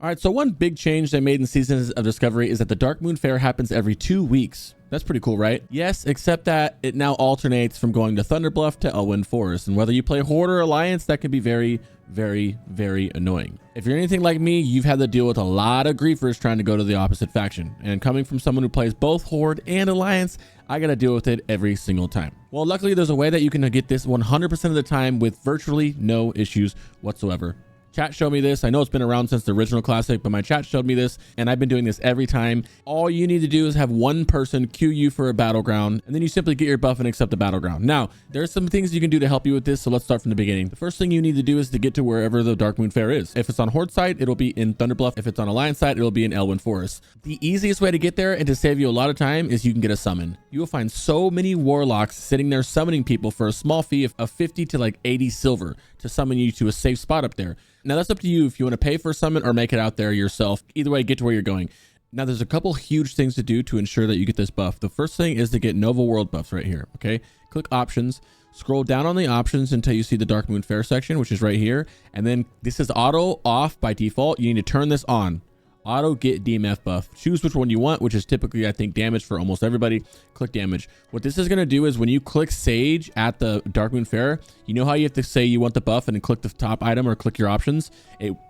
All right, so one big change they made in Seasons of Discovery is that the Darkmoon Faire happens every 2 weeks. That's pretty cool, right? Yes, except that it now alternates from going to Thunderbluff to Elwynn Forest. And whether you play Horde or Alliance, that can be very, very, very annoying. If you're anything like me, you've had to deal with a lot of griefers trying to go to the opposite faction. And coming from someone who plays both Horde and Alliance, I got to deal with it every single time. Well, luckily, there's a way that you can get this 100% of the time with virtually no issues whatsoever. Chat showed me this. I know it's been around since the original classic, but my chat showed me this and I've been doing this every time. All you need to do is have one person queue you for a battleground and then you simply get your buff and accept the battleground. Now, there's some things you can do to help you with this. So let's start from the beginning. The first thing you need to do is to get to wherever the Darkmoon Faire is. If it's on Horde side, it'll be in Thunderbluff. If it's on Alliance side, it'll be in Elwynn Forest. The easiest way to get there and to save you a lot of time is you can get a summon. You will find so many warlocks sitting there summoning people for a small fee of 50 to like 80 silver to summon you to a safe spot up there. Now that's up to you if you want to pay for a summon or make it out there yourself. Either way, get to where you're going. Now there's a couple huge things to do to ensure that you get this buff. The first thing is to get Nova World buffs right here. Okay, click options, scroll down on the options until you see the Darkmoon Faire section, which is right here. And then this is auto off by default. You need to turn this on. Auto get DMF buff. Choose which one you want, which is typically, I think, damage for almost everybody. Click damage. What this is going to do is when you click Sayge at the Darkmoon Faire, you know how you have to say you want the buff and then click the top item or click your options?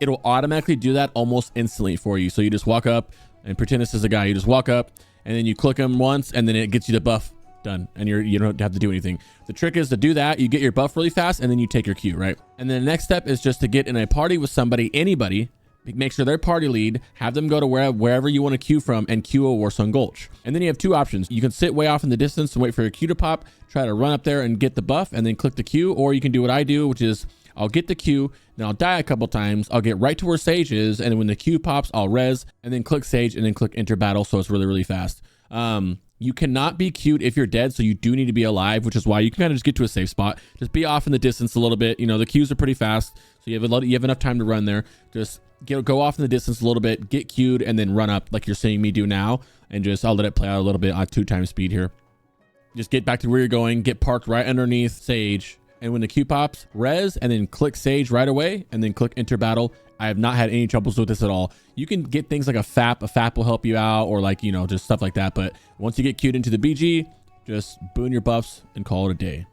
It'll automatically do that almost instantly for you. So you just walk up and pretend this is a guy. You just walk up and then you click him once and then it gets you the buff. Done. And you don't have to do anything. The trick is to do that. You get your buff really fast and then you take your queue, right? And then the next step is just to get in a party with somebody, anybody. Make sure they're party lead, have them go to wherever you want to queue from and queue a Warsong Gulch. And then you have two options. You can sit way off in the distance and wait for your queue to pop, try to run up there and get the buff and then click the queue. Or you can do what I do, which is I'll get the queue, then I'll die a couple times. I'll get right to where Sayge is. And then when the queue pops, I'll res and then click Sayge and then click enter battle. So it's really, really fast. You cannot be queued if you're dead, so you do need to be alive, which is why you can kind of just get to a safe spot. Just be off in the distance a little bit. You know, the queues are pretty fast, so you have enough time to run there. Just go off in the distance a little bit, get queued, and then run up like you're seeing me do now. And just I'll let it play out a little bit on 2x speed here. Just get back to where you're going, get parked right underneath Sayge, and when the queue pops, res, and then click Sayge right away, and then click enter battle. I have not had any troubles with this at all. You can get things like a FAP will help you out, or like, you know, just stuff like that. But once you get queued into the BG, just boon your buffs and call it a day.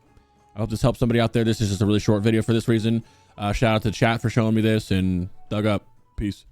I hope this helps somebody out there. This is just a really short video for this reason. Shout out to chat for showing me this, and Dug up. Peace.